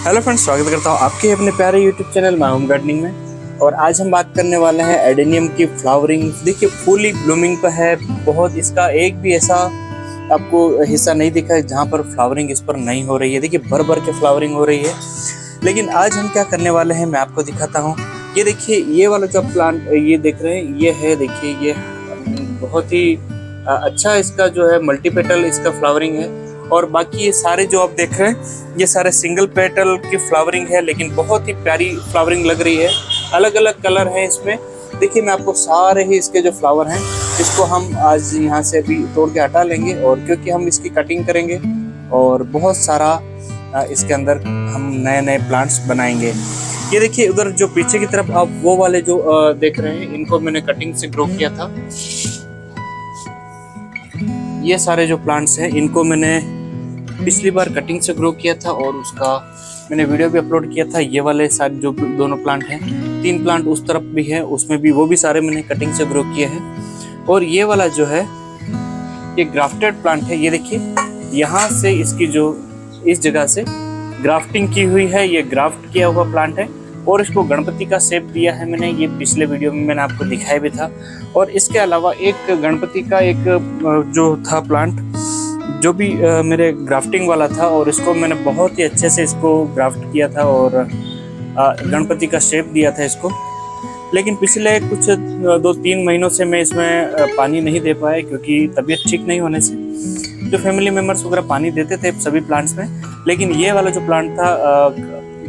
Hello friends, स्वागत करता हूँ आपके अपने प्यारे YouTube channel my home gardening में। और आज हम बात करने वाले हैं एडेनियम की फ्लावरिंग। देखिए फुली ब्लूमिंग पे है, बहुत इसका एक भी ऐसा आपको हिस्सा नहीं दिखा है जहाँ पर फ्लावरिंग इस पर नहीं हो रही है। देखिए भर भर के फ्लावरिंग हो रही है। लेकिन आज हम क्या करने वाले हैं मैं आपको दिखाता हूँ। ये देखिए, ये वाला जो प्लांट ये देख रहे हैं, ये है, देखिए ये बहुत ही अच्छा इसका जो है मल्टीपेटल इसका फ्लावरिंग है। और बाकी ये सारे जो आप देख रहे हैं ये सारे सिंगल पेटल की फ्लावरिंग है, लेकिन बहुत ही प्यारी फ्लावरिंग लग रही है। अलग अलग कलर है इसमें। देखिए मैं आपको सारे ही इसके जो फ्लावर हैं इसको हम आज यहाँ से अभी तोड़ के हटा लेंगे, और क्योंकि हम इसकी कटिंग करेंगे और बहुत सारा इसके अंदर हम नए नए प्लांट्स बनाएंगे। ये देखिए उधर जो पीछे की तरफ आप वो वाले जो देख रहे हैं, इनको मैंने कटिंग से ग्रो किया था। ये सारे जो प्लांट्स हैं इनको मैंने पिछली बार कटिंग से ग्रो किया था और उसका मैंने वीडियो भी अपलोड किया था। ये वाले सारे जो दोनों प्लांट हैं, 3 प्लांट उस तरफ भी है, उसमें भी वो भी सारे मैंने कटिंग से ग्रो किए हैं। और ये वाला जो है ये ग्राफ्टेड प्लांट है। ये देखिए यहाँ से इसकी जो इस जगह से ग्राफ्टिंग की हुई है, ये ग्राफ्ट किया हुआ प्लांट है। और इसको गणपति का शेप दिया है मैंने, ये पिछले वीडियो में मैंने आपको दिखाया भी था। और इसके अलावा एक गणपति का एक जो था प्लांट जो भी मेरे ग्राफ्टिंग वाला था, और इसको मैंने बहुत ही अच्छे से इसको ग्राफ्ट किया था और गणपति का शेप दिया था इसको। लेकिन पिछले कुछ 2-3 महीनों से मैं इसमें पानी नहीं दे पाया, क्योंकि तबीयत ठीक नहीं होने से जो फैमिली मेम्बर्स वगैरह पानी देते थे सभी प्लांट्स में। लेकिन ये वाला जो प्लांट था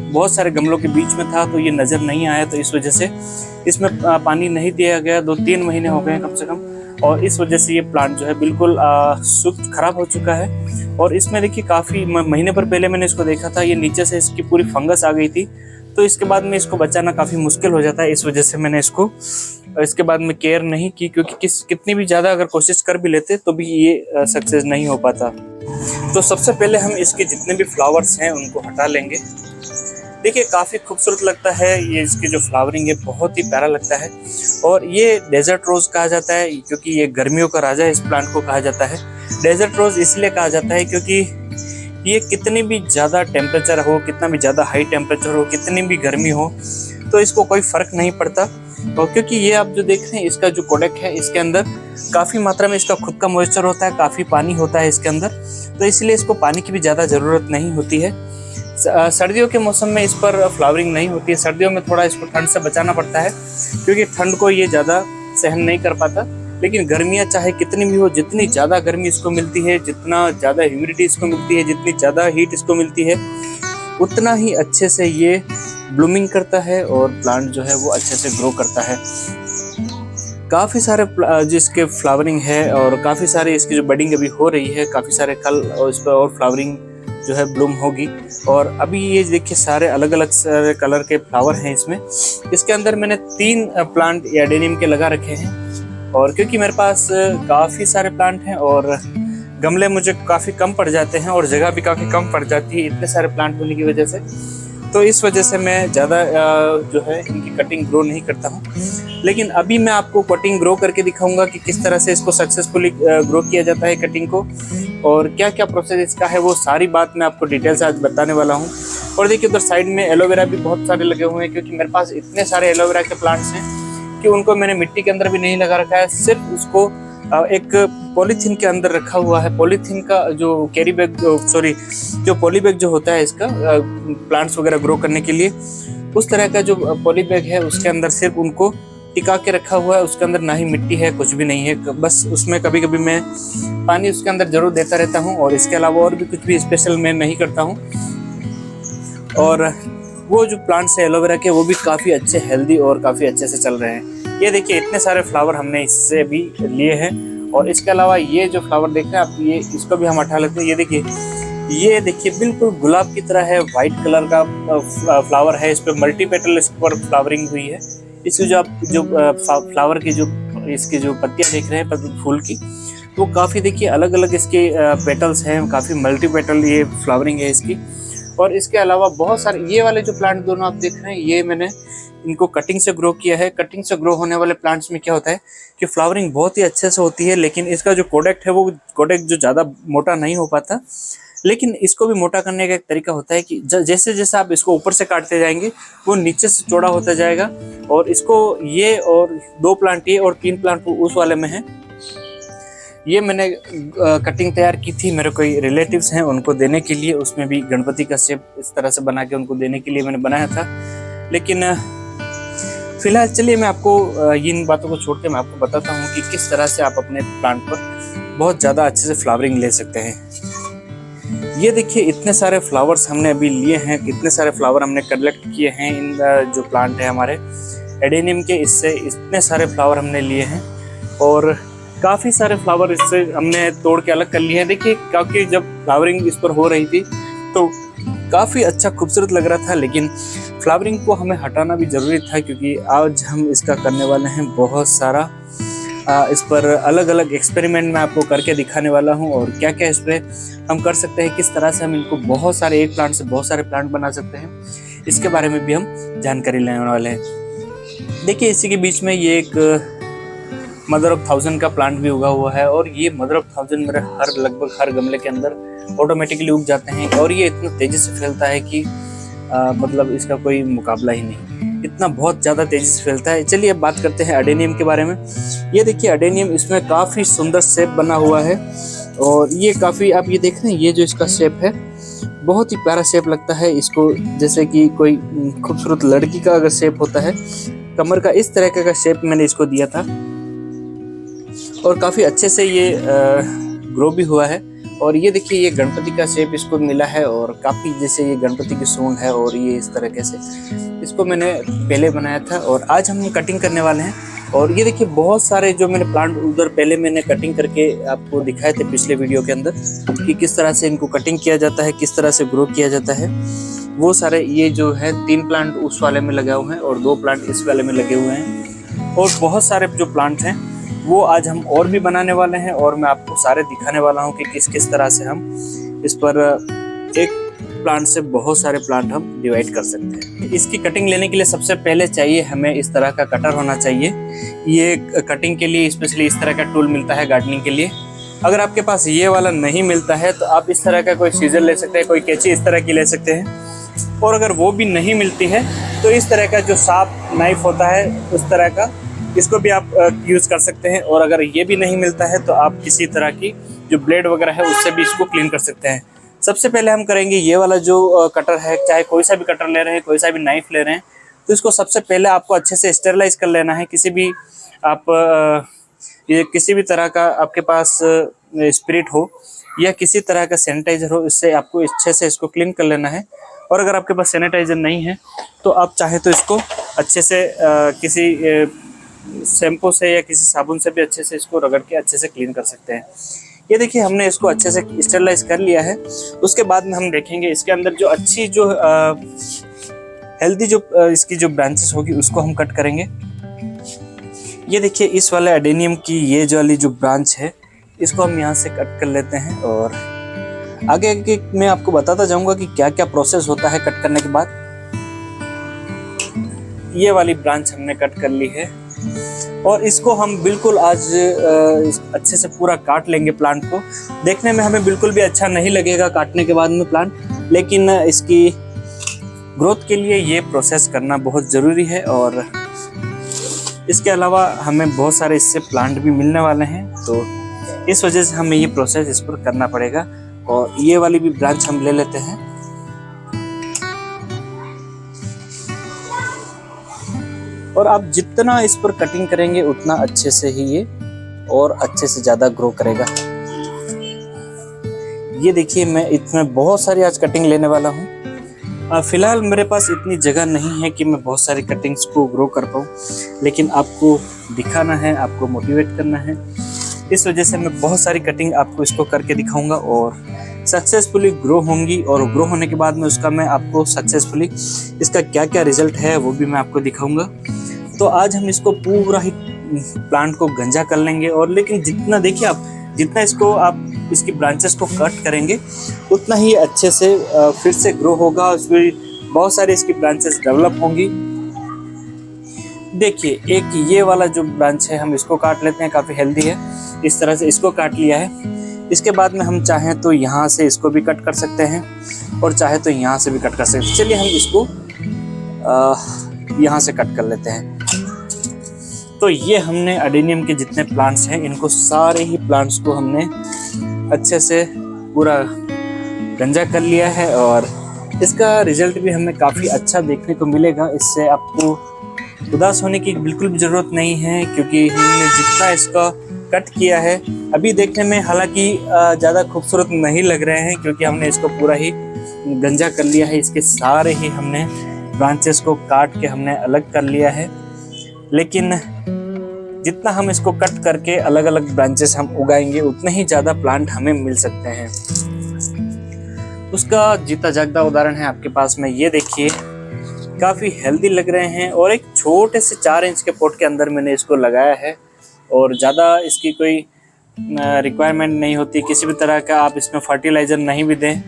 बहुत सारे गमलों के बीच में था, तो ये नज़र नहीं आया, तो इस वजह से इसमें पानी नहीं दिया गया। 2-3 महीने हो गए कम से कम, और इस वजह से ये प्लांट जो है बिल्कुल सूख खराब हो चुका है। और इसमें देखिए काफ़ी महीने पर पहले मैंने इसको देखा था, ये नीचे से इसकी पूरी फंगस आ गई थी, तो इसके बाद में इसको बचाना काफ़ी मुश्किल हो जाता है। इस वजह से मैंने इसको इसके बाद में केयर नहीं की, क्योंकि कितनी भी ज़्यादा अगर कोशिश कर भी लेते तो भी ये सक्सेस नहीं हो पाता। तो सबसे पहले हम इसके जितने भी फ्लावर्स हैं उनको हटा लेंगे। देखिए काफ़ी खूबसूरत लगता है ये, इसकी जो फ्लावरिंग है बहुत ही प्यारा लगता है। और ये डेजर्ट रोज़ कहा जाता है, क्योंकि ये गर्मियों का राजा इस प्लांट को कहा जाता है। डेजर्ट रोज़ इसलिए कहा जाता है क्योंकि ये कितनी भी ज़्यादा टेम्परेचर हो, कितना भी ज़्यादा हाई टेम्परेचर हो, कितनी भी गर्मी हो, तो इसको कोई फ़र्क नहीं पड़ता। और क्योंकि ये आप जो देख रहे हैं इसका जो कोडेक है, इसके अंदर काफ़ी मात्रा में इसका खुद का मॉइस्चर होता है, काफ़ी पानी होता है इसके अंदर, तो इसलिए इसको पानी की भी ज़्यादा ज़रूरत नहीं होती है। सर्दियों के मौसम में इस पर फ्लावरिंग नहीं होती है। सर्दियों में थोड़ा इसको ठंड से बचाना पड़ता है, क्योंकि ठंड को ये ज़्यादा सहन नहीं कर पाता। लेकिन गर्मियाँ चाहे कितनी भी हो, जितनी ज़्यादा गर्मी इसको मिलती है, जितना ज़्यादा ह्यूमिडिटी इसको मिलती है, जितनी ज़्यादा हीट इसको मिलती है, उतना ही अच्छे से ये ब्लूमिंग करता है और प्लांट जो है वो अच्छे से ग्रो करता है। काफ़ी सारे जिसके फ्लावरिंग है और काफ़ी सारे इसकी जो बडिंग अभी हो रही है, काफ़ी सारे कल और इस पर और फ्लावरिंग जो है ब्लूम होगी। और अभी ये देखिए सारे अलग अलग सारे कलर के फ्लावर हैं इसमें। इसके अंदर मैंने 3 प्लांट एडेनियम के लगा रखे हैं, और क्योंकि मेरे पास काफ़ी सारे प्लांट हैं और गमले मुझे काफ़ी कम पड़ जाते हैं और जगह भी काफ़ी कम पड़ जाती है इतने सारे प्लांट होने की वजह से, तो इस वजह से मैं ज़्यादा जो है इनकी कटिंग ग्रो नहीं करता हूँ। लेकिन अभी मैं आपको कटिंग ग्रो करके दिखाऊंगा कि किस तरह से इसको सक्सेसफुली ग्रो किया जाता है कटिंग को, और क्या क्या प्रोसेस इसका है, वो सारी बात मैं आपको डिटेल से आज बताने वाला हूँ। और देखिए उधर साइड में एलोवेरा भी बहुत सारे लगे हुए हैं, क्योंकि मेरे पास इतने सारे एलोवेरा के प्लांट्स हैं कि उनको मैंने मिट्टी के अंदर भी नहीं लगा रखा है, सिर्फ उसको एक पॉलीथीन के अंदर रखा हुआ है। पॉलीथीन का जो कैरी बैग जो पॉली बैग जो होता है इसका प्लांट्स वगैरह ग्रो करने के लिए, उस तरह का जो पॉली बैग है उसके अंदर सिर्फ उनको टिका के रखा हुआ है। उसके अंदर ना ही मिट्टी है, कुछ भी नहीं है, बस उसमें कभी कभी मैं पानी उसके अंदर जरूर देता रहता हूँ, और इसके अलावा और भी कुछ भी स्पेशल मैं नहीं करता हूँ। और वो जो प्लांट्स है एलोवेरा के, वो भी काफ़ी अच्छे हेल्दी और काफ़ी अच्छे से चल रहे हैं। ये देखिए इतने सारे फ्लावर हमने इससे भी लिए हैं, और इसके अलावा ये जो फ्लावर देख रहे हैं आप, ये इसको भी हम हटा लेते हैं। ये देखिए बिल्कुल गुलाब की तरह है, व्हाइट कलर का फ्लावर है। इस पे मल्टी पेटल इस पर फ्लावरिंग हुई है। इसकी जो आप जो फ्लावर की जो इसकी जो पत्तियां देख रहे हैं फूल की, तो काफ़ी देखिए अलग अलग इसके पेटल्स हैं, काफ़ी मल्टी पेटल ये फ्लावरिंग है इसकी। और इसके अलावा बहुत सारे ये वाले जो प्लांट दोनों आप देख रहे हैं, ये मैंने इनको कटिंग से ग्रो किया है। कटिंग से ग्रो होने वाले प्लांट्स में क्या होता है कि फ्लावरिंग बहुत ही अच्छे से होती है, लेकिन इसका जो कोडेक्ट है वो कोडेक्ट जो ज़्यादा मोटा नहीं हो पाता। लेकिन इसको भी मोटा करने का एक तरीका होता है कि जैसे जैसे आप इसको ऊपर से काटते जाएंगे वो नीचे से चौड़ा होता जाएगा। और इसको ये और 2 प्लांट ये और 3 प्लांट उस वाले में है। ये मैंने कटिंग तैयार की थी, मेरे कोई रिलेटिव्स हैं उनको देने के लिए। उसमें भी गणपति का शेप इस तरह से बना के उनको देने के लिए मैंने बनाया था। लेकिन फिलहाल चलिए मैं आपको इन बातों को छोड़ के मैं आपको बताता हूँ कि किस तरह से आप अपने प्लांट पर बहुत ज़्यादा अच्छे से फ्लावरिंग ले सकते हैं। ये देखिए इतने सारे फ्लावर्स हमने अभी लिए हैं, इतने सारे फ्लावर हमने कलेक्ट किए हैं। इन जो प्लांट है हमारे एडेनियम के, इससे इतने सारे फ्लावर हमने लिए हैं और काफ़ी सारे फ्लावर इससे हमने तोड़ के अलग कर लिए हैं। देखिए क्योंकि जब फ्लावरिंग इस पर हो रही थी तो काफ़ी अच्छा खूबसूरत लग रहा था, लेकिन फ्लावरिंग को हमें हटाना भी ज़रूरी था, क्योंकि आज हम इसका करने वाले हैं बहुत सारा इस पर अलग अलग एक्सपेरिमेंट मैं आपको करके दिखाने वाला हूं। और क्या क्या इस पर हम कर सकते हैं, किस तरह से हम इनको बहुत सारे एक प्लांट से बहुत सारे प्लांट बना सकते हैं, इसके बारे में भी हम जानकारी लेने वाले हैं। देखिए इसी के बीच में ये एक मदर ऑफ 1000 का प्लांट भी उगा हुआ है। और ये मदर ऑफ 1000 मेरे लगभग हर गमले के अंदर ऑटोमेटिकली उग जाते हैं। और ये इतना तेज़ी से फैलता है कि मतलब इसका कोई मुकाबला ही नहीं, इतना बहुत ज़्यादा तेज़ी से फैलता है। चलिए अब बात करते हैं अडेनियम के बारे में। ये देखिए अडेनियम, इसमें काफ़ी सुंदर शेप बना हुआ है। और ये काफ़ी आप ये देख रहे हैं, ये जो इसका शेप है बहुत ही प्यारा शेप लगता है इसको, जैसे कि कोई खूबसूरत लड़की का अगर शेप होता है कमर का, इस तरह का शेप मैंने इसको दिया था। और काफ़ी अच्छे से ये ग्रो भी हुआ है। और ये देखिए ये गणपति का शेप इसको मिला है, और काफ़ी जैसे ये गणपति की सूंड है। और ये इस तरह से इसको मैंने पहले बनाया था और आज हम कटिंग करने वाले हैं। और ये देखिए बहुत सारे जो मैंने प्लांट उधर पहले मैंने कटिंग करके आपको दिखाए थे पिछले वीडियो के अंदर कि किस तरह से इनको कटिंग किया जाता है, किस तरह से ग्रो किया जाता है। वो सारे ये जो है 3 प्लांट उस वाले में लगे हुए हैं और 2 प्लांट इस वाले में लगे हुए हैं। और बहुत सारे जो प्लांट हैं वो आज हम और भी बनाने वाले हैं, और मैं आपको सारे दिखाने वाला हूं कि किस किस तरह से हम इस पर एक प्लांट से बहुत सारे प्लांट हम डिवाइड कर सकते हैं। इसकी कटिंग लेने के लिए सबसे पहले चाहिए हमें इस तरह का कटर होना चाहिए। ये कटिंग के लिए स्पेशली इस तरह का टूल मिलता है गार्डनिंग के लिए। अगर आपके पास ये वाला नहीं मिलता है तो आप इस तरह का कोई सीजर ले सकते हैं, कोई कैंची इस तरह की ले सकते हैं। और अगर वो भी नहीं मिलती है तो इस तरह का जो शार्प नाइफ होता है उस तरह का, इसको भी आप यूज़ कर सकते हैं। और अगर ये भी नहीं मिलता है तो आप किसी तरह की जो ब्लेड वगैरह है उससे भी इसको क्लीन कर सकते हैं। सबसे पहले हम करेंगे ये वाला जो कटर है, चाहे कोई सा भी कटर ले रहे हैं, कोई सा भी नाइफ ले रहे हैं, तो इसको सबसे पहले आपको अच्छे से स्टेरलाइज कर लेना है। किसी भी आप ये किसी भी तरह का आपके पास स्पिरिट हो या किसी तरह का सैनिटाइजर हो, इससे आपको अच्छे से इसको क्लीन कर लेना है। और अगर आपके पास सैनिटाइजर नहीं है तो आप चाहे तो इसको अच्छे से किसी शैम्पू से या किसी साबुन से भी अच्छे से इसको रगड़ के अच्छे से क्लीन कर सकते हैं। ये देखिए हमने इसको अच्छे से स्टेरलाइज कर लिया है। उसके बाद में हम देखेंगे इसके अंदर जो अच्छी जो हेल्दी जो इसकी जो ब्रांचेस होगी उसको हम कट करेंगे। ये देखिए इस वाले एडेनियम की ये जो वाली जो ब्रांच है इसको हम यहाँ से कट कर लेते हैं। और आगे आगे मैं आपको बताता जाऊंगा कि क्या क्या प्रोसेस होता है कट करने के बाद। ये वाली ब्रांच हमने कट कर ली है और इसको हम बिल्कुल आज अच्छे से पूरा काट लेंगे प्लांट को। देखने में हमें बिल्कुल भी अच्छा नहीं लगेगा काटने के बाद में प्लांट, लेकिन इसकी ग्रोथ के लिए ये प्रोसेस करना बहुत ज़रूरी है। और इसके अलावा हमें बहुत सारे इससे प्लांट भी मिलने वाले हैं, तो इस वजह से हमें ये प्रोसेस इस पर करना पड़ेगा। और ये वाली भी ब्रांच हम ले लेते हैं। और आप जितना इस पर कटिंग करेंगे उतना अच्छे से ही ये और अच्छे से ज़्यादा ग्रो करेगा। ये देखिए मैं इसमें बहुत सारी आज कटिंग लेने वाला हूँ। फिलहाल मेरे पास इतनी जगह नहीं है कि मैं बहुत सारी कटिंग्स को ग्रो कर पाऊँ, लेकिन आपको दिखाना है, आपको मोटिवेट करना है। इस वजह से मैं बहुत सारी कटिंग आपको इसको करके दिखाऊंगा और सक्सेसफुली ग्रो होंगी, और ग्रो होने के बाद में उसका मैं आपको सक्सेसफुली इसका क्या क्या रिजल्ट है वो भी मैं आपको दिखाऊंगा। तो आज हम इसको पूरा ही प्लांट को गंजा कर लेंगे, और लेकिन जितना देखिए आप, जितना इसको आप इसकी ब्रांचेस को कट करेंगे उतना ही अच्छे से फिर से ग्रो होगा, उसमें बहुत सारी इसकी ब्रांचेस डेवलप होंगी। देखिए एक ये वाला जो ब्रांच है हम इसको काट लेते हैं, काफ़ी हेल्दी है, इस तरह से इसको काट लिया है। इसके बाद में हम चाहें तो यहाँ से इसको भी कट कर सकते हैं और चाहे तो यहाँ से भी कट कर सकते हैं। चलिए हम इसको यहाँ से कट कर लेते हैं। तो ये हमने अडेनियम के जितने प्लांट्स हैं इनको सारे ही प्लांट्स को हमने अच्छे से पूरा गंजा कर लिया है, और इसका रिजल्ट भी हमें काफ़ी अच्छा देखने को मिलेगा। इससे आपको उदास होने की बिल्कुल भी ज़रूरत नहीं है, क्योंकि हमने जितना इसका कट किया है अभी देखने में हालांकि ज़्यादा खूबसूरत नहीं लग रहे हैं, क्योंकि हमने इसको पूरा ही गंजा कर लिया है। इसके सारे ही हमने ब्रांचेस को काट के हमने अलग कर लिया है, लेकिन जितना हम इसको कट करके अलग अलग ब्रांचेस हम उगाएंगे उतने ही ज़्यादा प्लांट हमें मिल सकते हैं। उसका जीता जागता उदाहरण है आपके पास में, ये देखिए काफ़ी हेल्दी लग रहे हैं, और एक छोटे से 4 इंच के पॉट के अंदर मैंने इसको लगाया है, और ज़्यादा इसकी कोई रिक्वायरमेंट नहीं होती किसी भी तरह का। आप इसमें फर्टिलाइज़र नहीं भी दें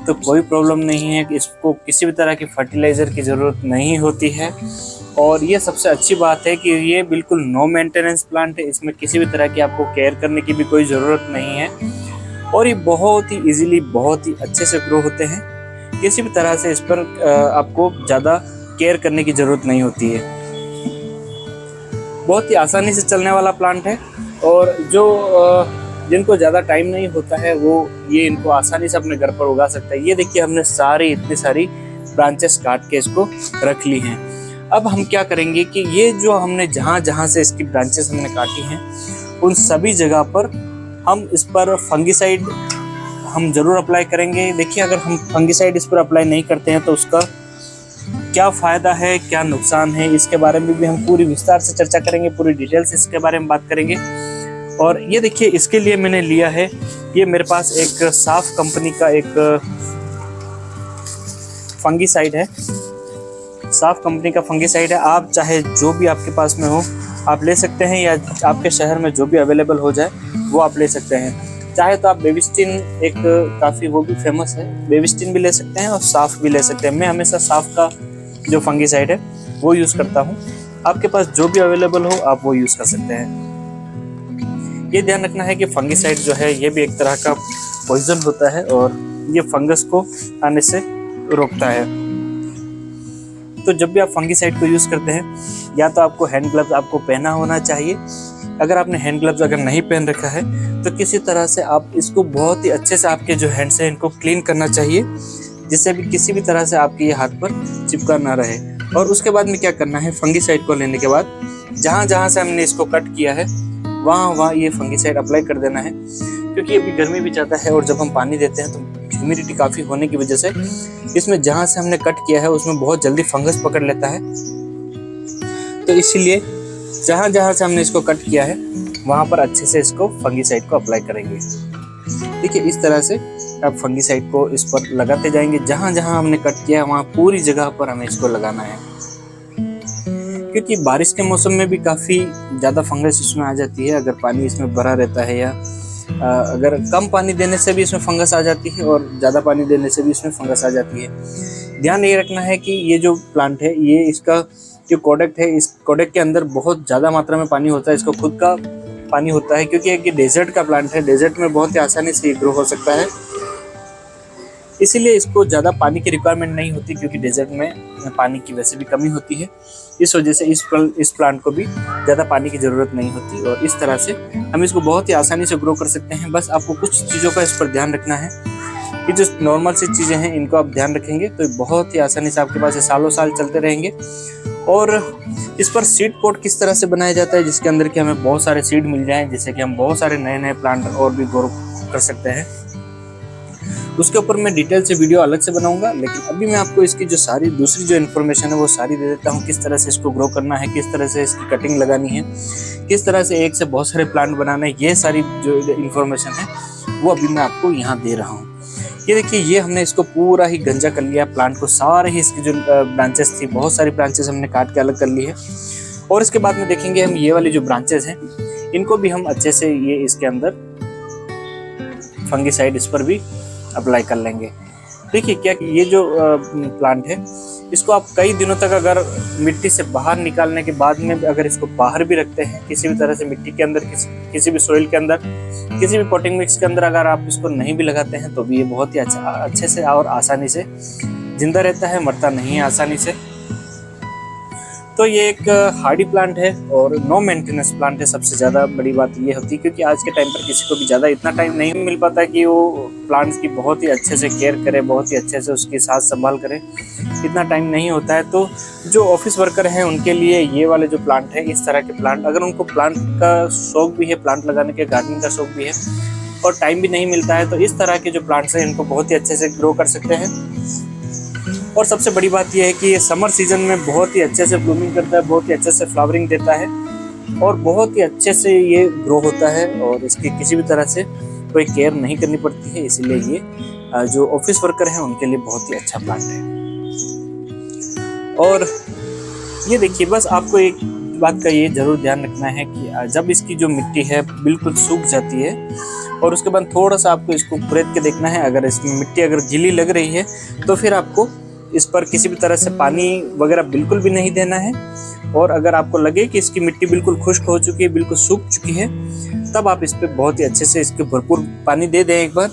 तो कोई प्रॉब्लम नहीं है, इसको किसी भी तरह की फर्टिलाइज़र की ज़रूरत नहीं होती है। और ये सबसे अच्छी बात है कि ये बिल्कुल नो मेंटेनेंस प्लांट है, इसमें किसी भी तरह की आपको केयर करने की भी कोई ज़रूरत नहीं है, और ये बहुत ही इजीली बहुत ही अच्छे से ग्रो होते हैं। किसी भी तरह से इस पर आपको ज़्यादा केयर करने की ज़रूरत नहीं होती है। बहुत ही आसानी से चलने वाला प्लांट है, और जो जिनको ज़्यादा टाइम नहीं होता है वो ये इनको आसानी से अपने घर पर उगा सकता है। ये देखिए हमने इतनी सारी ब्रांचेस काट के इसको रख ली हैं। अब हम क्या करेंगे कि ये जो हमने जहाँ से इसकी ब्रांचेस हमने काटी हैं उन सभी जगह पर हम इस पर फंगिसाइड हम ज़रूर अप्लाई करेंगे। देखिए अगर हम फंगिसाइड इस पर अप्लाई नहीं करते हैं तो उसका क्या फ़ायदा है, क्या नुकसान है, इसके बारे में भी हम पूरी विस्तार से चर्चा करेंगे, पूरी डिटेल से इसके बारे में बात करेंगे। और ये देखिए इसके लिए मैंने लिया है, ये मेरे पास एक साफ कंपनी का एक फंगिसाइड है, साफ कंपनी का फंगिसाइड है। आप चाहे जो भी आपके पास में हो आप ले सकते हैं, या आपके शहर में जो भी अवेलेबल हो जाए वो आप ले सकते हैं। चाहे तो आप बेबिस्टिन, एक काफ़ी वो भी फेमस है, बेबिस्टिन भी ले सकते हैं और साफ भी ले सकते हैं। मैं हमेशा साफ का जो फंगिसाइड है वो यूज़ करता हूँ। आपके पास जो भी अवेलेबल हो आप वो यूज़ कर सकते हैं। ये ध्यान रखना है कि फंगिसाइड जो है ये भी एक तरह का पॉइजन होता है, और ये फंगस को आने से रोकता है। तो जब भी आप फंगिसाइड को यूज़ करते हैं या तो आपको हैंड ग्लव्स आपको पहना होना चाहिए। अगर आपने हैंड ग्लव्स अगर नहीं पहन रखा है तो किसी तरह से आप इसको बहुत ही अच्छे से आपके जो हैंड्स हैं इनको क्लीन करना चाहिए, जिससे भी किसी भी तरह से आपके ये हाथ पर चिपका ना रहे। और उसके बाद में क्या करना है, फंगिसाइड को लेने के बाद जहाँ से हमने इसको कट किया है वहाँ ये फंगिसाइड अप्लाई कर देना है, क्योंकि अभी गर्मी भी ज़्यादा है और जब हम पानी देते हैं तो ह्यूमिडिटी काफ़ी होने की वजह से इसमें जहाँ से हमने कट किया है उसमें बहुत जल्दी फंगस पकड़ लेता है। तो इसीलिए जहाँ से हमने इसको कट किया है वहाँ पर अच्छे से इसको फंगिसाइड को अप्लाई करेंगे। देखिए इस तरह से आप फंगिसाइड को इस पर लगाते जाएंगे, जहाँ हमने कट किया है वहाँ पूरी जगह पर हमें इसको लगाना है, क्योंकि बारिश के मौसम में भी काफ़ी ज़्यादा फंगस इसमें आ जाती है। अगर पानी इसमें भरा रहता है या अगर कम पानी देने से भी इसमें फंगस आ जाती है, और ज़्यादा पानी देने से भी इसमें फंगस आ जाती है। ध्यान ये रखना है कि ये जो प्लांट है ये इसका जो कोडेक्ट है, इस कोडेक्ट के अंदर बहुत ज़्यादा मात्रा में पानी होता है, इसको खुद का पानी होता है, क्योंकि एक डेजर्ट का प्लांट है, डेजर्ट में बहुत ही आसानी से ग्रो हो सकता है। इसीलिए इसको ज़्यादा पानी की रिक्वायरमेंट नहीं होती, क्योंकि डेजर्ट में पानी की वैसे भी कमी होती है। इस वजह से इस प्लांट को भी ज़्यादा पानी की ज़रूरत नहीं होती, और इस तरह से हम इसको बहुत ही आसानी से ग्रो कर सकते हैं। बस आपको कुछ चीज़ों का इस पर ध्यान रखना है कि जो नॉर्मल सी चीज़ें हैं इनको आप ध्यान रखेंगे तो बहुत ही आसानी से आपके पास ये सालों साल चलते रहेंगे। और इस पर सीड पॉट किस तरह से बनाया जाता है, जिसके अंदर कि हमें बहुत सारे सीड मिल जाएँ, जिससे कि हम बहुत सारे नए प्लांट और भी ग्रो कर सकते हैं। उसके ऊपर मैं डिटेल से वीडियो अलग से बनाऊंगा। लेकिन अभी मैं आपको इसकी जो सारी दूसरी जो इन्फॉर्मेशन है वो सारी दे देता हूँ, किस तरह से इसको ग्रो करना है, किस तरह से इसकी कटिंग लगानी है, किस तरह से एक से बहुत सारे प्लांट बनाना है। ये सारी जो इन्फॉर्मेशन है वो अभी मैं आपको यहाँ दे रहा हूँ। ये देखिए, ये हमने इसको पूरा ही गंजा कर लिया प्लांट को, सारे ही इसकी जो ब्रांचेस थी, बहुत सारी ब्रांचेस हमने काट के अलग कर ली है। और इसके बाद में देखेंगे हम ये वाली जो ब्रांचेस हैं इनको भी हम अच्छे से ये इसके अंदर फंगिसाइड इस पर भी अप्लाई कर लेंगे। देखिए क्या ये जो प्लांट है इसको आप कई दिनों तक अगर मिट्टी से बाहर निकालने के बाद में अगर इसको बाहर भी रखते हैं किसी भी तरह से मिट्टी के अंदर, किसी भी सॉइल के अंदर, किसी भी पॉटिंग मिक्स के अंदर, अगर आप इसको नहीं भी लगाते हैं तो भी ये बहुत ही अच्छे से और आसानी से जिंदा रहता है, मरता नहीं है आसानी से। तो ये एक हार्डी प्लांट है और नो मेंटेनेंस प्लांट है। सबसे ज़्यादा बड़ी बात ये होती है क्योंकि आज के टाइम पर किसी को भी ज़्यादा इतना टाइम नहीं मिल पाता कि वो प्लांट्स की बहुत ही अच्छे से केयर करे, बहुत ही अच्छे से उसकी साथ संभाल करे, इतना टाइम नहीं होता है। तो जो ऑफिस वर्कर हैं उनके लिए ये वाले जो प्लांट है, इस तरह के प्लांट, अगर उनको प्लांट का शौक भी है, प्लांट लगाने के गार्डनिंग का शौक भी है और टाइम भी नहीं मिलता है, तो इस तरह के जो प्लांट्स हैं इनको बहुत ही अच्छे से ग्रो कर सकते हैं। और सबसे बड़ी बात यह है कि ये समर सीजन में बहुत ही अच्छे से ब्लूमिंग करता है, बहुत ही अच्छे से फ्लावरिंग देता है और बहुत ही अच्छे से ये ग्रो होता है और इसकी किसी भी तरह से कोई केयर नहीं करनी पड़ती है। इसीलिए ये जो ऑफिस वर्कर हैं उनके लिए बहुत ही अच्छा प्लांट है। और ये देखिए, बस आपको एक बात का ये जरूर ध्यान रखना है कि जब इसकी जो मिट्टी है बिल्कुल सूख जाती है और उसके बाद थोड़ा सा आपको इसको कुरेद के देखना है। अगर इसमें मिट्टी अगर गीली लग रही है तो फिर आपको इस पर किसी भी तरह से पानी वगैरह बिल्कुल भी नहीं देना है। और अगर आपको लगे कि इसकी मिट्टी बिल्कुल खुश्क हो चुकी है, बिल्कुल सूख चुकी है, तब आप इस पर बहुत ही अच्छे से इसके भरपूर पानी दे दें एक बार।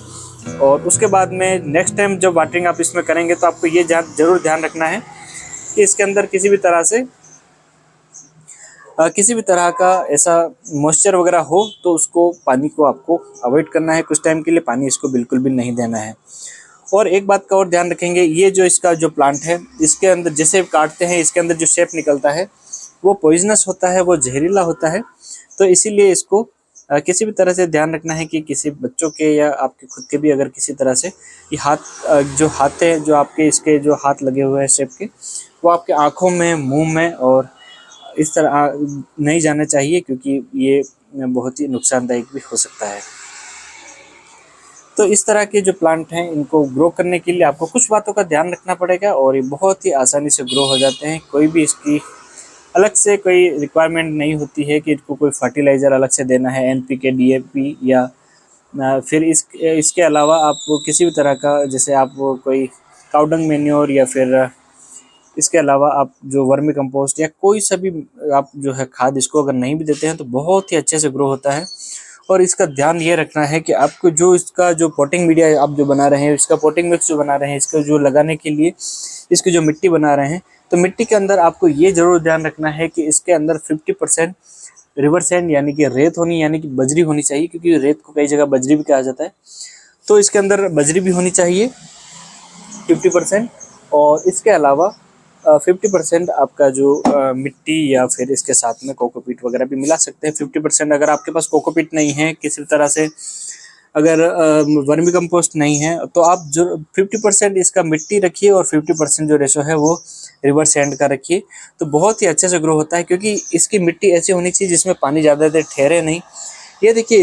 और उसके बाद में नेक्स्ट टाइम जब वाटरिंग आप इसमें करेंगे तो आपको ये जरूर ध्यान रखना है कि इसके अंदर किसी भी तरह का ऐसा मॉइस्चर वगैरह हो तो उसको पानी को आपको अवॉइड करना है। कुछ टाइम के लिए पानी इसको बिल्कुल भी नहीं देना है। और एक बात का और ध्यान रखेंगे, ये जो इसका जो प्लांट है इसके अंदर जैसे काटते हैं इसके अंदर जो शेप निकलता है वो पॉइजनस होता है, वो जहरीला होता है। तो इसीलिए इसको किसी भी तरह से ध्यान रखना है कि किसी बच्चों के या आपके खुद के भी अगर किसी तरह से ये हाथ है जो आपके इसके जो हाथ लगे हुए हैं शेप के, वो आपके आँखों में, मुँह में और इस तरह नहीं जाना चाहिए क्योंकि ये बहुत ही नुकसानदायक भी हो सकता है। तो इस तरह के जो प्लांट हैं इनको ग्रो करने के लिए आपको कुछ बातों का ध्यान रखना पड़ेगा और ये बहुत ही आसानी से ग्रो हो जाते हैं। कोई भी इसकी अलग से कोई रिक्वायरमेंट नहीं होती है कि इनको कोई फर्टिलाइज़र अलग से देना है, NPK, DAP या फिर इसके अलावा आप किसी भी तरह का, जैसे आप कोई काउडंग मैन्योर या फिर इसके अलावा आप जो वर्मी कंपोस्ट या कोई सा भी आप जो है खाद इसको अगर नहीं भी देते हैं तो बहुत ही अच्छे से ग्रो होता है। और इसका ध्यान ये रखना है कि आपको जो इसका जो पॉटिंग मीडिया आप जो बना रहे हैं, इसका पॉटिंग मिक्स जो बना रहे हैं, इसका जो लगाने के लिए इसकी जो मिट्टी बना रहे हैं, तो मिट्टी के अंदर आपको ये जरूर ध्यान रखना है कि इसके अंदर 50% रिवर सैंड यानी कि रेत होनी, यानी कि बजरी होनी चाहिए, क्योंकि रेत को कई जगह बजरी भी कहा जाता है। तो इसके अंदर बजरी भी होनी चाहिए 50%। और इसके अलावा 50% आपका जो मिट्टी या फिर इसके साथ में कोकोपीट वगैरह भी मिला सकते हैं। 50% अगर आपके पास कोकोपीट नहीं है, किसी तरह से अगर वर्मी कंपोस्ट नहीं है, तो आप जो 50% इसका मिट्टी रखिए और 50% जो रेशो है वो रिवर सैंड का रखिए, तो बहुत ही अच्छे से ग्रो होता है। क्योंकि इसकी मिट्टी ऐसी होनी चाहिए जिसमें पानी ज़्यादा देर ठहरे नहीं। ये देखिए,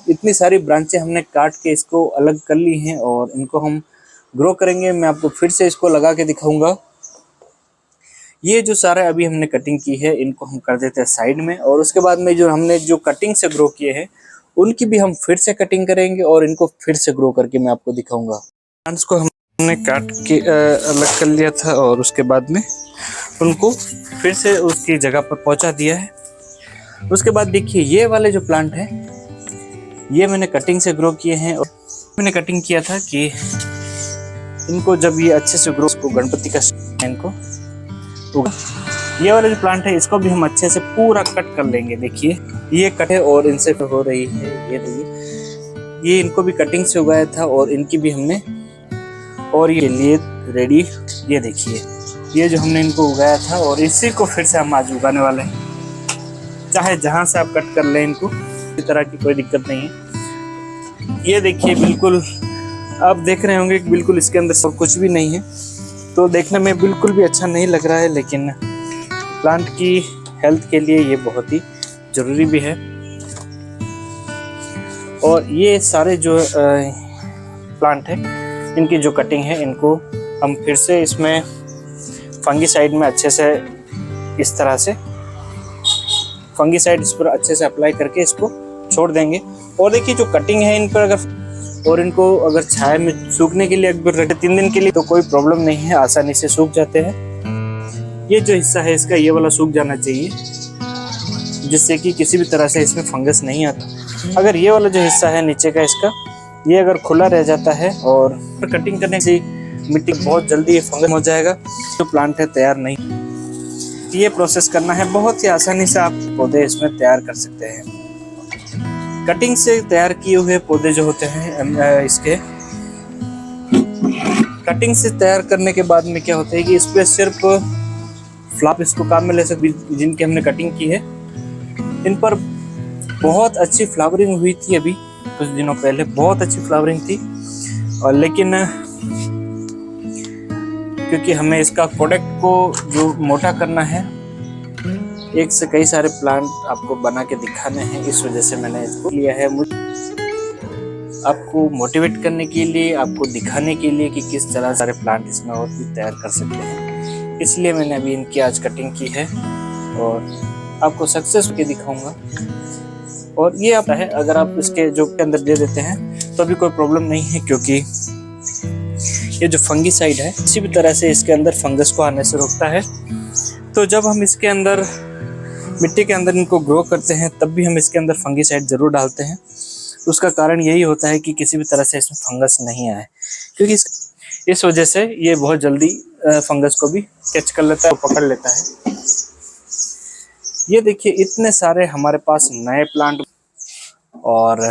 इतनी सारी ब्रांचें हमने काट के इसको अलग कर ली हैं और इनको हम ग्रो करेंगे। मैं आपको फिर से इसको लगा के दिखाऊंगा। ये जो सारा अभी हमने कटिंग की है इनको हम कर देते हैं साइड में, और उसके बाद में जो हमने जो कटिंग से ग्रो किए हैं उनकी भी हम फिर से कटिंग करेंगे और इनको फिर से ग्रो करके मैं आपको दिखाऊंगा। प्लांट्स को हमने काट के अलग कर लिया था और उसके बाद में उनको फिर से उसकी जगह पर पहुंचा दिया है। उसके बाद देखिए, ये वाले जो प्लांट हैं ये मैंने कटिंग से ग्रो किए हैं। और मैंने कटिंग किया था कि इनको जब ये अच्छे से ग्रो, इसको गणपति का इनको होगा। ये वाला जो प्लांट है इसको भी हम अच्छे से पूरा कट कर लेंगे। देखिए ये कट है और इनसे हो रही है, ये देखिए, ये इनको भी कटिंग से उगाया था और इनकी भी हमने, और ये लिए रेडी। ये देखिए, ये जो हमने इनको उगाया था और इसी को फिर से हम आज उगाने वाले हैं। चाहे जहाँ से आप कट कर लें इनको, इस तरह की कोई दिक्कत नहीं है। ये देखिए, बिल्कुल आप देख रहे होंगे कि बिल्कुल इसके अंदर सब कुछ भी नहीं है, तो देखने में बिल्कुल भी अच्छा नहीं लग रहा है, लेकिन प्लांट की हेल्थ के लिए ये बहुत ही ज़रूरी भी है। और ये सारे जो प्लांट है, इनकी जो कटिंग है, इनको हम फिर से इसमें फंगीसाइड में अच्छे से इस तरह से फंगीसाइड इस पर अच्छे से अप्लाई करके इसको छोड़ देंगे। और देखिए जो कटिंग है इन पर अगर इनको अगर छाया में सूखने के लिए अगर रखे 3 दिन के लिए तो कोई प्रॉब्लम नहीं है, आसानी से सूख जाते हैं। ये जो हिस्सा है इसका, ये वाला सूख जाना चाहिए, जिससे कि किसी भी तरह से इसमें फंगस नहीं आता। अगर ये वाला जो हिस्सा है नीचे का इसका, ये अगर खुला रह जाता है और कटिंग करने से मिट्टी बहुत जल्दी ये फंगस हो जाएगा, जो प्लांट है तैयार नहीं। ये प्रोसेस करना है, बहुत ही आसानी से आप पौधे इसमें तैयार कर सकते हैं। कटिंग से तैयार किए हुए पौधे जो होते हैं इसके कटिंग से तैयार करने के बाद में क्या होता है कि इस पर सिर्फ फ्लावर इसको काम में ले सकते, जिनकी हमने कटिंग की है इन पर बहुत अच्छी फ्लावरिंग हुई थी। अभी कुछ दिनों पहले बहुत अच्छी फ्लावरिंग थी, और लेकिन क्योंकि हमें इसका प्रोडक्ट को जो मोटा करना है, एक से कई सारे प्लांट आपको बना के दिखाने हैं, इस वजह से मैंने इसको लिया है। आपको मोटिवेट करने के लिए, आपको दिखाने के लिए कि किस तरह सारे प्लांट इसमें और भी तैयार कर सकते हैं, इसलिए मैंने अभी इनकी आज कटिंग की है और आपको सक्सेस के दिखाऊंगा। और ये आता है, अगर आप इसके जो के अंदर दे देते हैं तो भी कोई प्रॉब्लम नहीं है, क्योंकि ये जो फंगीसाइड है किसी भी तरह से इसके अंदर फंगस को आने से रोकता है। तो जब हम इसके अंदर मिट्टी के अंदर इनको ग्रो करते हैं तब भी हम इसके अंदर फंगीसाइड जरूर डालते हैं। उसका कारण यही होता है कि किसी भी तरह से इसमें फंगस नहीं आए, क्योंकि इस वजह से ये बहुत जल्दी फंगस को भी कैच कर लेता है और पकड़ लेता है। ये देखिए इतने सारे हमारे पास नए प्लांट, और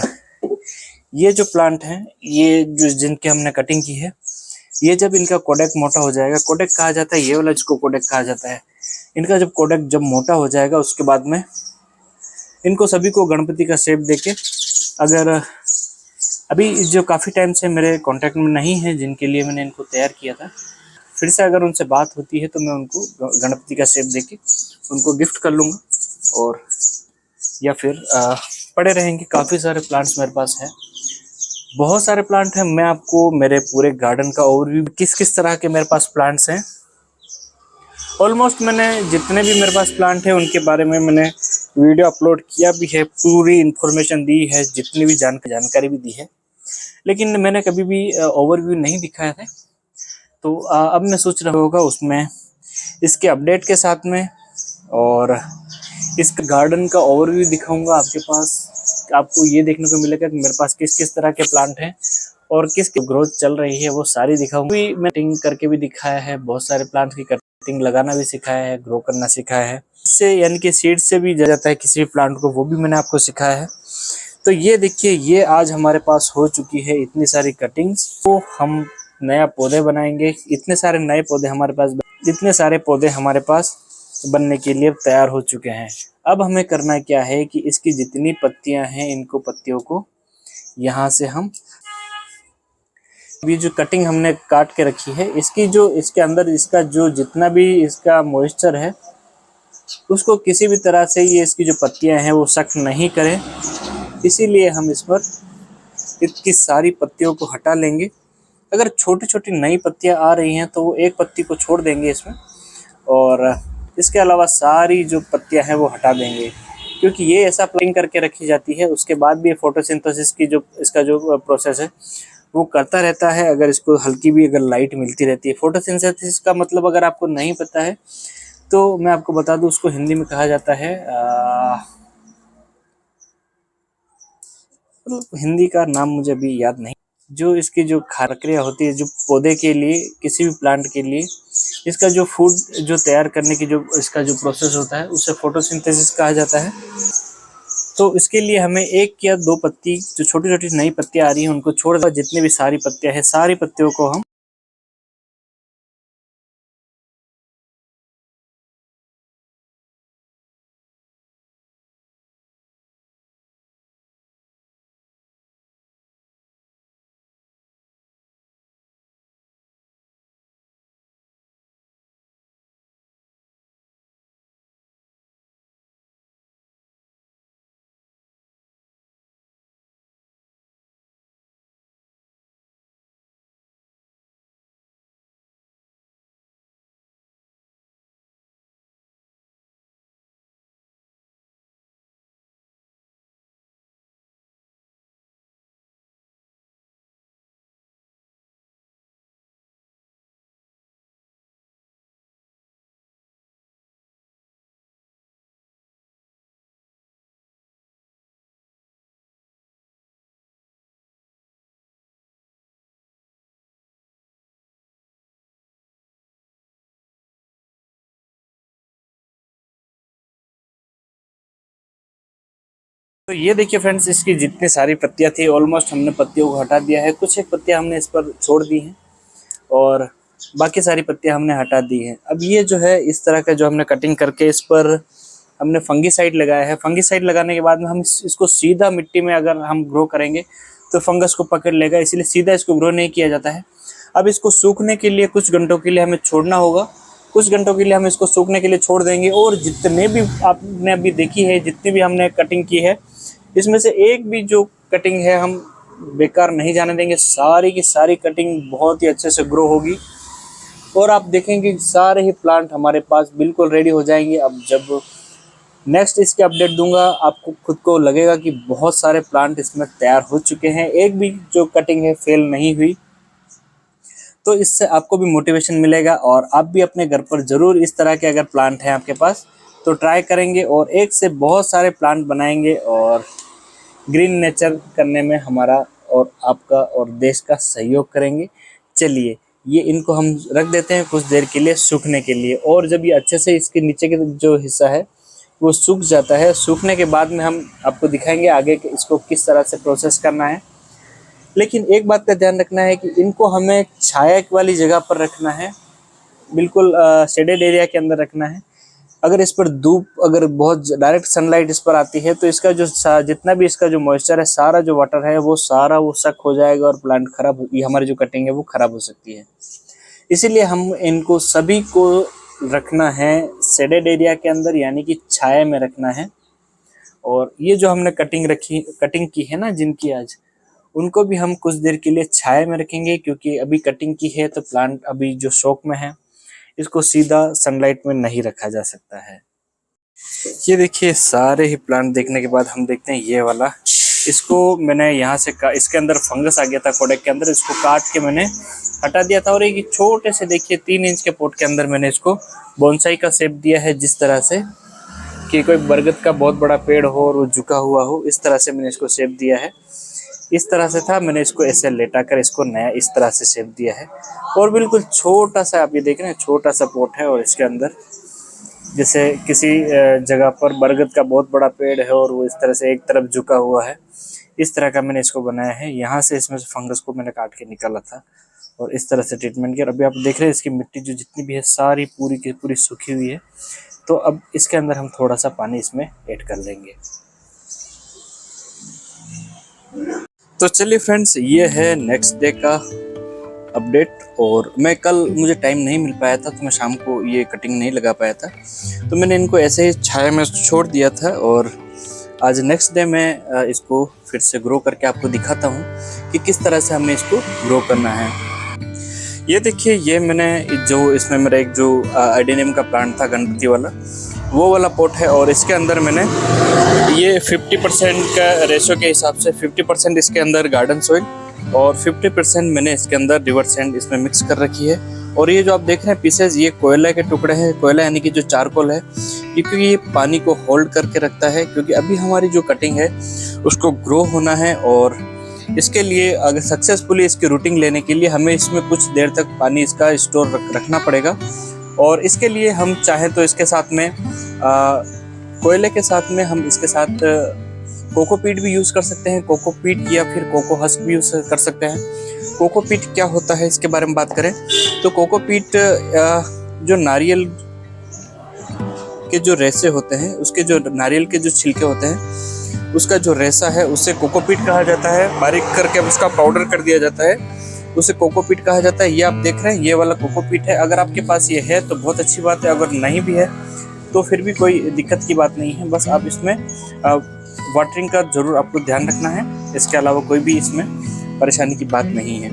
ये जो प्लांट हैं, ये जो जिनके हमने कटिंग की है, ये जब इनका कोडेक मोटा हो जाएगा, कोडेक कहा जाता है ये वाला जिसको कोडेक कहा जाता है, इनका जब कोडेक जब मोटा हो जाएगा उसके बाद में इनको सभी को गणपति का शेप देके, अगर अभी जो काफ़ी टाइम से मेरे कांटेक्ट में नहीं है जिनके लिए मैंने इनको तैयार किया था, फिर से अगर उनसे बात होती है तो मैं उनको गणपति का शेप देके उनको गिफ्ट कर लूँगा, और या फिर पड़े रहेंगे। काफ़ी सारे प्लांट्स मेरे पास है, बहुत सारे प्लांट हैं। मैं आपको मेरे पूरे गार्डन का ओवरव्यू, किस किस तरह के मेरे पास प्लांट्स हैं, ऑलमोस्ट मैंने जितने भी मेरे पास प्लांट हैं उनके बारे में मैंने वीडियो अपलोड किया भी है, पूरी इन्फॉर्मेशन दी है, जितनी भी जानकारी भी दी है, लेकिन मैंने कभी भी ओवरव्यू नहीं दिखाया है। तो अब मैं सोच रहा होगा उसमें इसके अपडेट के साथ में, और इस गार्डन का ओवरव्यू दिखाऊंगा आपके पास। आपको ये देखने को मिलेगा कि मेरे पास किस किस तरह के प्लांट हैं और किस ग्रोथ चल रही है, वो सारी दिखाऊंगा। मैं कटिंग करके भी दिखाया है, बहुत सारे प्लांट की कटिंग लगाना भी सिखाया है, ग्रो करना सिखाया है, इससे यानी कि सीड से भी जाता है किसी भी प्लांट को, वो भी मैंने आपको सिखाया है। तो ये देखिए, ये आज हमारे पास हो चुकी है इतनी सारी कटिंग्स। तो हम नया पौधे बनाएंगे, इतने सारे नए पौधे हमारे पास, इतने सारे पौधे हमारे पास बनने के लिए तैयार हो चुके हैं। अब हमें करना क्या है कि इसकी जितनी पत्तियां हैं, इनको पत्तियों को यहाँ से हम, ये जो कटिंग हमने काट के रखी है, इसकी जो इसके अंदर इसका जो जितना भी इसका मॉइस्चर है, उसको किसी भी तरह से ये इसकी जो पत्तियां हैं वो सख्त नहीं करें, इसीलिए हम इस पर इसकी सारी पत्तियों को हटा लेंगे। अगर छोटी छोटी नई पत्तियां आ रही हैं तो वो एक पत्ती को छोड़ देंगे इसमें, और इसके अलावा सारी जो पत्तियां हैं वो हटा देंगे, क्योंकि ये ऐसा प्लानिंग करके रखी जाती है। उसके बाद भी फोटोसिंथेसिस की जो इसका जो प्रोसेस है वो करता रहता है, अगर इसको हल्की भी अगर लाइट मिलती रहती है। फोटोसिंथेसिस का मतलब अगर आपको नहीं पता है तो मैं आपको बता दूं, उसको हिंदी में कहा जाता है हिंदी का नाम मुझे अभी याद नहीं, जो इसकी जो प्रक्रिया होती है, जो पौधे के लिए, किसी भी प्लांट के लिए इसका जो फूड जो तैयार करने की जो इसका जो प्रोसेस होता है, उसे फोटोसिंथेसिस कहा जाता है। तो इसके लिए हमें एक या दो पत्ती, जो छोटी छोटी नई पत्तियां आ रही हैं उनको छोड़कर जितनी भी सारी पत्तियां हैं, सारी पत्तियों को हम तो ये देखिए फ्रेंड्स, इसकी जितनी सारी पत्तियां थी ऑलमोस्ट हमने पत्तियों को हटा दिया है। कुछ एक पत्तियां हमने इस पर छोड़ दी हैं और बाकी सारी पत्तियां हमने हटा दी हैं। अब ये जो है इस तरह का जो हमने कटिंग करके इस पर हमने फंगीसाइड लगाया है। फंगीसाइड लगाने के बाद में हम इसको सीधा मिट्टी में अगर हम ग्रो करेंगे तो फंगस को पकड़ लेगा, इसलिए सीधा इसको ग्रो नहीं किया जाता है। अब इसको सूखने के लिए कुछ घंटों के लिए हमें छोड़ना होगा। कुछ घंटों के लिए हम इसको सूखने के लिए छोड़ देंगे और जितने भी आपने अभी देखी है, जितनी भी हमने कटिंग की है, इसमें से एक भी जो कटिंग है हम बेकार नहीं जाने देंगे। सारी की सारी कटिंग बहुत ही अच्छे से ग्रो होगी और आप देखेंगे सारे ही प्लांट हमारे पास बिल्कुल रेडी हो जाएंगे। अब जब नेक्स्ट इसके अपडेट दूंगा, आपको खुद को लगेगा कि बहुत सारे प्लांट इसमें तैयार हो चुके हैं, एक भी जो कटिंग है फेल नहीं हुई। तो इससे आपको भी मोटिवेशन मिलेगा और आप भी अपने घर पर ज़रूर इस तरह के अगर प्लांट हैं आपके पास तो ट्राई करेंगे और एक से बहुत सारे प्लांट बनाएंगे और ग्रीन नेचर करने में हमारा और आपका और देश का सहयोग करेंगे। चलिए ये इनको हम रख देते हैं कुछ देर के लिए सूखने के लिए, और जब ये अच्छे से इसके नीचे के जो हिस्सा है वो सूख जाता है, सूखने के बाद में हम आपको दिखाएंगे आगे कि इसको किस तरह से प्रोसेस करना है। लेकिन एक बात का ध्यान रखना है कि इनको हमें छाया वाली जगह पर रखना है, बिल्कुल शेडेड एरिया के अंदर रखना है। अगर इस पर धूप अगर बहुत डायरेक्ट सनलाइट इस पर आती है तो इसका जो जितना भी इसका जो मॉइस्चर है, सारा जो वाटर है वो सारा वो सक हो जाएगा और प्लांट खराब, ये हमारी जो कटिंग है वो खराब हो सकती है। इसीलिए हम इनको सभी को रखना है शेडेड एरिया के अंदर, यानी कि छाया में रखना है। और ये जो हमने कटिंग की है ना जिनकी आज, उनको भी हम कुछ देर के लिए छाया में रखेंगे, क्योंकि अभी कटिंग की है तो प्लांट अभी जो शौक में है, इसको सीधा सनलाइट में नहीं रखा जा सकता है। ये देखिए सारे ही प्लांट देखने के बाद हम देखते हैं ये वाला, इसको मैंने यहाँ से इसके अंदर फंगस आ गया था कोडेक के अंदर, इसको काट के मैंने हटा दिया था। और एक छोटे से देखिए 3 इंच के पोट के अंदर मैंने इसको बोनसाई का शेप दिया है, जिस तरह से कि कोई बरगद का बहुत बड़ा पेड़ हो और वो झुका हुआ हो, इस तरह से मैंने इसको शेप दिया है। इस तरह से था, मैंने इसको ऐसे लेटा कर इसको नया इस तरह से शेप दिया है। और बिल्कुल छोटा सा आप ये देख रहे हैं, छोटा सा पोट है और इसके अंदर जैसे किसी जगह पर बरगद का बहुत बड़ा पेड़ है और वो इस तरह से एक तरफ झुका हुआ है, इस तरह का मैंने इसको बनाया है। यहाँ से इसमें से फंगस को मैंने काट के निकाला था और इस तरह से ट्रीटमेंट किया। अभी आप देख रहे हैं इसकी मिट्टी जो जितनी भी है सारी पूरी की पूरी सूखी हुई है। तो अब इसके अंदर हम थोड़ा सा पानी इसमें ऐड कर लेंगे। तो चलिए फ्रेंड्स, ये है नेक्स्ट डे का अपडेट। और मैं कल मुझे टाइम नहीं मिल पाया था तो मैं शाम को ये कटिंग नहीं लगा पाया था, तो मैंने इनको ऐसे ही छाया में छोड़ दिया था। और आज नेक्स्ट डे मैं इसको फिर से ग्रो करके आपको दिखाता हूँ कि किस तरह से हमें इसको ग्रो करना है। ये देखिए, ये मैंने जो इसमें मेरा एक जो आइडेनियम का प्लांट था गणपति वाला, वो वाला पोट है। और इसके अंदर मैंने ये 50% का रेशो के हिसाब से 50% इसके अंदर गार्डन सॉइल और 50% मैंने इसके अंदर रिवर सैंड इसमें मिक्स कर रखी है। और ये जो आप देख रहे हैं पीसेज, ये कोयला के टुकड़े हैं। कोयला यानी कि जो चारकोल है, क्योंकि ये पानी को होल्ड करके रखता है, क्योंकि अभी हमारी जो कटिंग है उसको ग्रो होना है। और इसके लिए अगर सक्सेसफुली इसकी रूटिंग लेने के लिए हमें इसमें कुछ देर तक पानी इसका स्टोर रखना पड़ेगा। और इसके लिए हम चाहें तो इसके साथ में कोयले के साथ में हम इसके साथ कोकोपीट भी यूज़ कर सकते हैं, कोकोपीट या फिर कोको हस्क भी यूज़ कर सकते हैं। कोकोपीट क्या होता है इसके बारे में बात करें तो कोकोपीट जो नारियल के जो रेशे होते हैं, उसके जो नारियल के जो छिलके होते हैं, उसका जो रेशा है उसे कोकोपीट कहा जाता है। बारीक करके उसका पाउडर कर दिया जाता है, उसे कोकोपीट कहा जाता है। ये आप देख रहे हैं, ये वाला कोकोपीट है। अगर आपके पास ये है तो बहुत अच्छी बात है, अगर नहीं भी है तो फिर भी कोई दिक्कत की बात नहीं है। बस आप इसमें वाटरिंग का ज़रूर आपको ध्यान रखना है, इसके अलावा कोई भी इसमें परेशानी की बात नहीं है।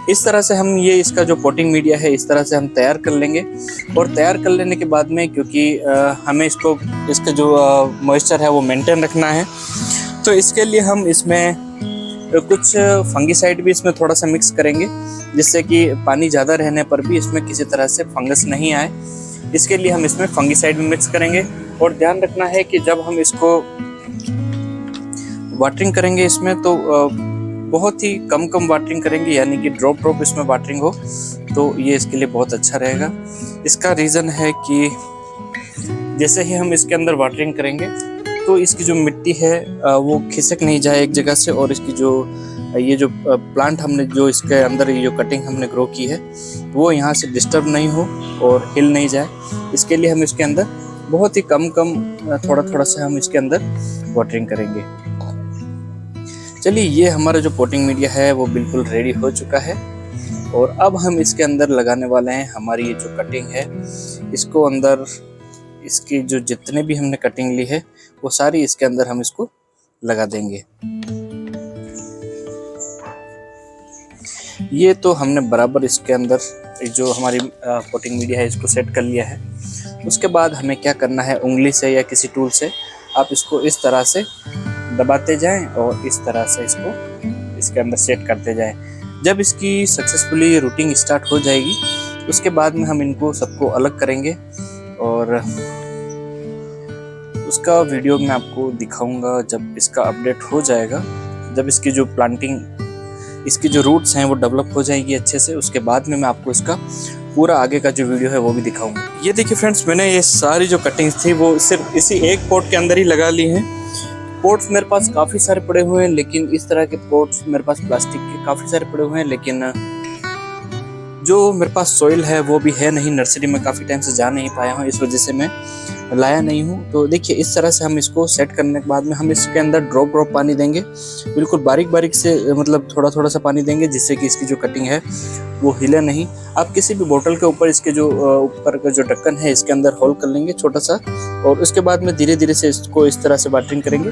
इस तरह से हम ये इसका जो पोटिंग मीडिया है इस तरह से हम तैयार कर लेंगे। और तैयार कर लेने के बाद में, क्योंकि हमें इसका जो मॉइस्चर है वो मेंटेन रखना है, तो इसके लिए हम इसमें कुछ फंगीसाइड भी इसमें थोड़ा सा मिक्स करेंगे, जिससे कि पानी ज़्यादा रहने पर भी इसमें किसी तरह से फंगस नहीं आए। इसके लिए हम इसमें फंगीसाइड भी मिक्स करेंगे। और ध्यान रखना है कि जब हम इसको वाटरिंग करेंगे इसमें तो बहुत ही कम वाटरिंग करेंगे, यानी कि ड्रॉप इसमें वाटरिंग हो, तो ये इसके लिए बहुत अच्छा रहेगा। इसका रीज़न है कि जैसे ही हम इसके अंदर वाटरिंग करेंगे तो इसकी जो मिट्टी है वो खिसक नहीं जाए एक जगह से, और इसकी जो ये जो प्लांट हमने जो इसके अंदर ये जो कटिंग हमने ग्रो की है वो यहाँ से डिस्टर्ब नहीं हो और हिल नहीं जाए। इसके लिए हम इसके अंदर बहुत ही कम थोड़ा थोड़ा सा हम इसके अंदर वाटरिंग करेंगे। चलिए, ये हमारा जो पोटिंग मीडिया है वो बिल्कुल रेडी हो चुका है, और अब हम इसके अंदर लगाने वाले हैं हमारी ये जो कटिंग है। इसको अंदर इसकी जो जितने भी हमने कटिंग ली है वो सारी इसके अंदर हम इसको लगा देंगे। ये तो हमने बराबर इसके अंदर जो हमारी पोटिंग मीडिया है इसको सेट कर लिया है। उसके बाद हमें क्या करना है, उंगली से या किसी टूल से आप इसको इस तरह से दबाते जाएं और इस तरह से इसको इसके अंदर सेट करते जाएं। जब इसकी सक्सेसफुली रूटिंग स्टार्ट हो जाएगी उसके बाद में हम इनको सबको अलग करेंगे, और उसका वीडियो मैं आपको दिखाऊंगा जब इसका अपडेट हो जाएगा। जब इसकी जो प्लांटिंग, इसकी जो रूट्स हैं वो डेवलप हो जाएगी अच्छे से, उसके बाद में मैं आपको इसका पूरा आगे का जो वीडियो है वो भी दिखाऊंगा। ये देखिए फ्रेंड्स, मैंने ये सारी जो कटिंग्स थी वो सिर्फ इसी एक पॉट के अंदर ही लगा ली हैं। पॉट्स मेरे पास काफ़ी सारे पड़े हुए हैं, लेकिन इस तरह के पॉट्स मेरे पास प्लास्टिक के काफ़ी सारे पड़े हुए हैं, लेकिन जो मेरे पास सॉइल है वो भी है नहीं। नर्सरी में काफ़ी टाइम से जा नहीं पाया हूँ, इस वजह से मैं लाया नहीं हूँ। तो देखिए, इस तरह से हम इसको सेट करने के बाद में हम इसके अंदर ड्रॉप पानी देंगे, बिल्कुल बारीक से, मतलब थोड़ा सा पानी देंगे, जिससे कि इसकी जो कटिंग है वो हिले नहीं। आप किसी भी बोतल के ऊपर इसके जो ऊपर का जो ढक्कन है इसके अंदर होल कर लेंगे छोटा सा, और उसके बाद में धीरे धीरे से इसको इस तरह से वाटरिंग करेंगे।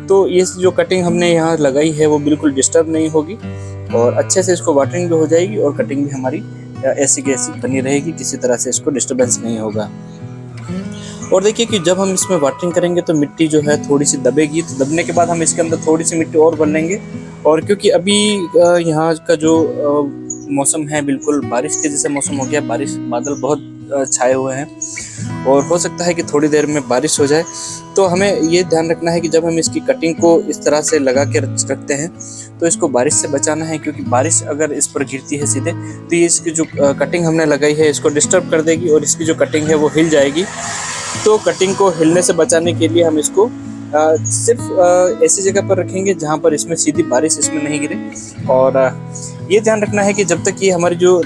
तो ये जो कटिंग हमने यहाँ लगाई है वो बिल्कुल डिस्टर्ब नहीं होगी, और अच्छे से इसको वाटरिंग भी हो जाएगी और कटिंग भी हमारी ऐसी की ऐसी बनी रहेगी, किसी तरह से इसको डिस्टर्बेंस नहीं होगा। और देखिए कि जब हम इसमें वाटरिंग करेंगे तो मिट्टी जो है थोड़ी सी दबेगी, तो दबने के बाद हम इसके अंदर थोड़ी सी मिट्टी और भर लेंगे। और क्योंकि अभी यहाँ का जो मौसम है बिल्कुल बारिश के जैसा मौसम हो गया, बादल बहुत छाए हुए हैं और हो सकता है कि थोड़ी देर में बारिश हो जाए। तो हमें ये ध्यान रखना है कि जब हम इसकी कटिंग को इस तरह से लगा के रखते हैं तो इसको बारिश से बचाना है, क्योंकि बारिश अगर इस पर गिरती है सीधे तो ये इसकी जो कटिंग हमने लगाई है इसको डिस्टर्ब कर देगी और इसकी जो कटिंग है वो हिल जाएगी। तो कटिंग को हिलने से बचाने के लिए हम इसको सिर्फ ऐसी जगह पर रखेंगे जहाँ पर इसमें सीधी बारिश इसमें नहीं गिरे। और ये ध्यान रखना है कि जब तक ये हमारी जो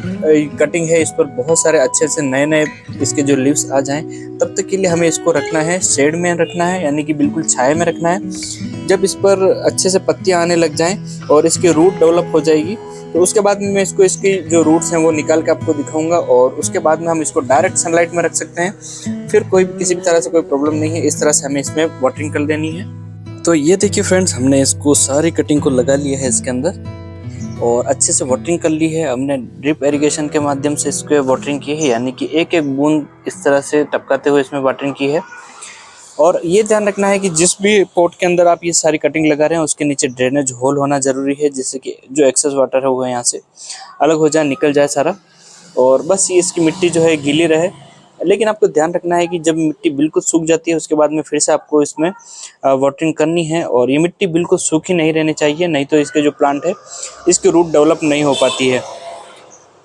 कटिंग है इस पर बहुत सारे अच्छे से नए इसके जो लीव्स आ जाएं, तब तक के लिए हमें इसको रखना है शेड में रखना है, यानी कि बिल्कुल छाया में रखना है। जब इस पर अच्छे से पत्तियां आने लग जाएं और इसकी रूट डेवलप हो जाएगी तो उसके बाद में मैं इसको इसकी जो रूट्स हैं वो निकाल के आपको दिखाऊंगा, और उसके बाद में हम इसको डायरेक्ट सनलाइट में रख सकते हैं। फिर किसी भी तरह से कोई प्रॉब्लम नहीं है। इस तरह से हमें इसमें वाटरिंग कर देनी है। तो ये देखिए फ्रेंड्स, हमने इसको सारी कटिंग को लगा लिया है इसके अंदर और अच्छे से वाटरिंग कर ली है। हमने ड्रिप इरिगेशन के माध्यम से इसको वाटरिंग की है, यानी कि एक एक बूंद इस तरह से टपकाते हुए इसमें वाटरिंग की है। और ये ध्यान रखना है कि जिस भी पॉट के अंदर आप ये सारी कटिंग लगा रहे हैं उसके नीचे ड्रेनेज होल होना ज़रूरी है, जिससे कि जो एक्सेस वाटर है वो यहाँ से अलग हो जाए, निकल जाए सारा। और बस ये इसकी मिट्टी जो है गीली रहे। लेकिन आपको ध्यान रखना है कि जब मिट्टी बिल्कुल सूख जाती है उसके बाद में फिर से आपको इसमें वाटरिंग करनी है, और ये मिट्टी बिल्कुल सूखी नहीं रहनी चाहिए, नहीं तो इसके जो प्लांट है इसकी रूट डेवलप नहीं हो पाती है।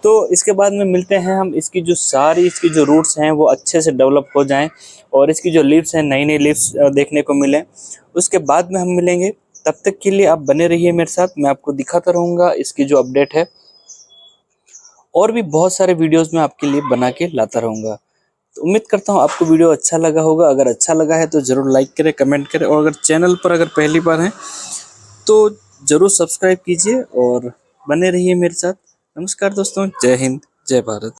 तो इसके बाद में मिलते हैं हम, इसकी जो रूट्स हैं वो अच्छे से डेवलप हो जाएं और इसकी जो लीव्स हैं नई लीव्स देखने को मिलें, उसके बाद में हम मिलेंगे। तब तक के लिए आप बने रहिए मेरे साथ, मैं आपको दिखाता रहूँगा इसकी जो अपडेट है, और भी बहुत सारे वीडियोस मैं आपके लिए बना के लाता रहूँगा। तो उम्मीद करता हूँ आपको वीडियो अच्छा लगा होगा। अगर अच्छा लगा है तो ज़रूर लाइक करें, कमेंट करें, और अगर चैनल पर अगर पहली बार हैं तो ज़रूर सब्सक्राइब कीजिए और बने रहिए मेरे साथ। नमस्कार दोस्तों, जय हिंद, जय भारत।